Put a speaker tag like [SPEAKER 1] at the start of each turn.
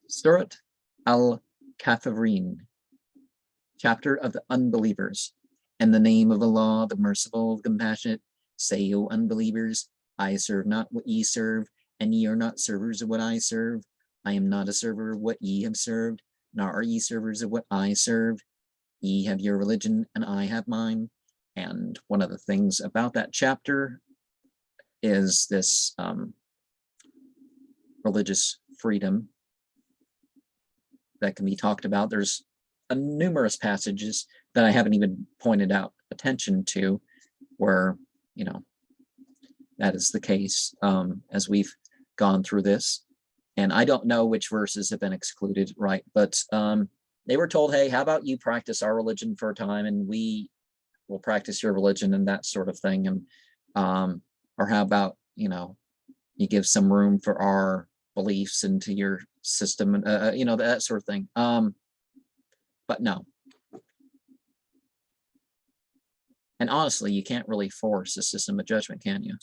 [SPEAKER 1] Surat al-Kafirin, chapter of the unbelievers. In the name of Allah, the merciful, the compassionate, say, O unbelievers, I serve not what ye serve, and ye are not servers of what I serve. I am not a server of what ye have served, nor are ye servers of what I serve. Ye have your religion, and I have mine. And one of the things about that chapter is this religious freedom that can be talked about. There's numerous passages that I haven't even pointed out attention to where, you know, that is the case as we've gone through this. And I don't know which verses have been excluded, right? But they were told, hey, how about you practice our religion for a time and we will practice your religion and that sort of thing. And or how about, you know, you give some room for our beliefs into your system and, you know, that sort of thing. But no. And honestly, you can't really force a system of judgment, can you?